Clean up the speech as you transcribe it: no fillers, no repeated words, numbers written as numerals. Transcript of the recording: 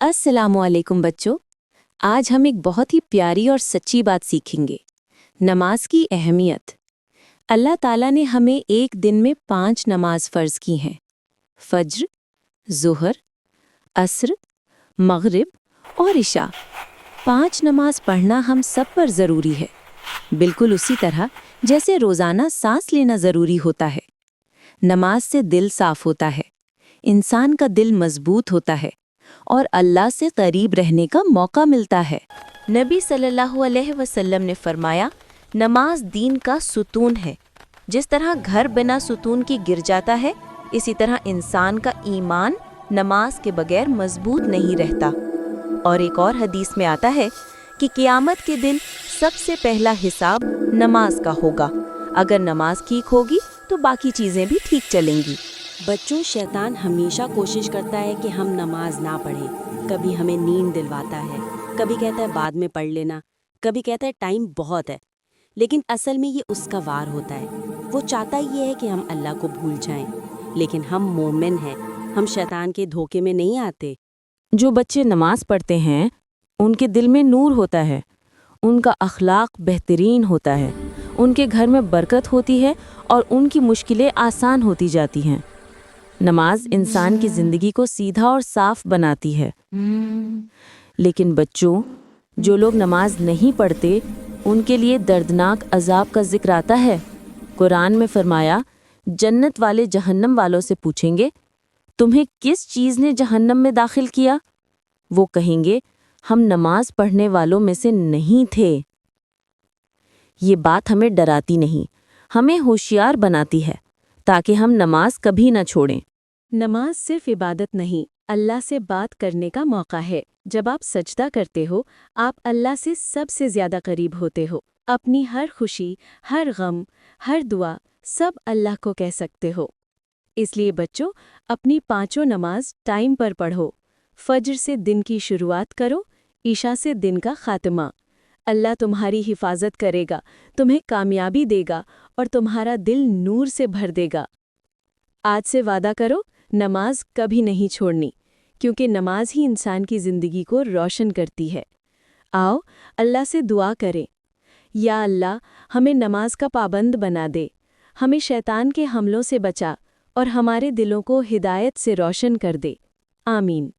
अस्सलामुअलैकुम बच्चों। आज हम एक बहुत ही प्यारी और सच्ची बात सीखेंगे, नमाज की अहमियत। अल्लाह ताला ने हमें एक दिन में 5 नमाज फ़र्ज़ की हैं। फ़ज्र, ज़ुहर, अस्र, मग़रिब और इशा। 5 नमाज पढ़ना हम सब पर ज़रूरी है, बिल्कुल उसी तरह जैसे रोज़ाना सांस लेना ज़रूरी होता है। नमाज से दिल साफ़ होता है, इंसान का दिल मज़बूत होता है और अल्लाह से करीब रहने का मौका मिलता है। नबी सल्लल्लाहु अलैहि वसल्लम ने फरमाया, नमाज दीन का सुतून है। जिस तरह घर बिना सुतून के गिर जाता है, इसी तरह इंसान का ईमान नमाज के बगैर मजबूत नहीं रहता। और एक और हदीस में आता है कि क़यामत के दिन सबसे पहला हिसाब नमाज का होगा। अगर नमाज ठीक होगी तो बाकी चीज़ें भी ठीक चलेंगी। बच्चों, शैतान हमेशा कोशिश करता है कि हम नमाज ना पढ़ें। कभी हमें नींद दिलवाता है, कभी कहता है बाद में पढ़ लेना, कभी कहता है टाइम बहुत है। लेकिन असल में ये उसका वार होता है। वो चाहता ये है कि हम अल्लाह को भूल जाएं। लेकिन हम मोमिन हैं, हम शैतान के धोखे में नहीं आते। जो बच्चे नमाज पढ़ते हैं उनके दिल में नूर होता है, उनका अखलाक बेहतरीन होता है, उनके घर में बरकत होती है और उनकी मुश्किलें आसान होती जाती हैं। नमाज इंसान की ज़िंदगी को सीधा और साफ बनाती है। लेकिन बच्चों, जो लोग नमाज नहीं पढ़ते उनके लिए दर्दनाक अजाब का जिक्र आता है। कुरान में फरमाया, जन्नत वाले जहन्नम वालों से पूछेंगे, तुम्हें किस चीज़ ने जहन्नम में दाखिल किया? वो कहेंगे, हम नमाज पढ़ने वालों में से नहीं थे। ये बात हमें डराती नहीं, हमें होशियार बनाती है ताकि हम नमाज कभी न छोड़ें। नमाज सिर्फ इबादत नहीं, अल्लाह से बात करने का मौका है। जब आप सजदा करते हो, आप अल्लाह से सबसे ज़्यादा करीब होते हो। अपनी हर खुशी, हर गम, हर दुआ सब अल्लाह को कह सकते हो। इसलिए बच्चों, अपनी 5 नमाज टाइम पर पढ़ो। फज्र से दिन की शुरुआत करो, ईशा से दिन का खात्मा। अल्लाह तुम्हारी हिफाजत करेगा, तुम्हें कामयाबी देगा और तुम्हारा दिल नूर से भर देगा। आज से वादा करो, नमाज कभी नहीं छोड़नी, क्योंकि नमाज ही इंसान की ज़िंदगी को रोशन करती है। आओ अल्लाह से दुआ करें, या अल्लाह हमें नमाज का पाबंद बना दे, हमें शैतान के हमलों से बचा और हमारे दिलों को हिदायत से रोशन कर दे। आमीन।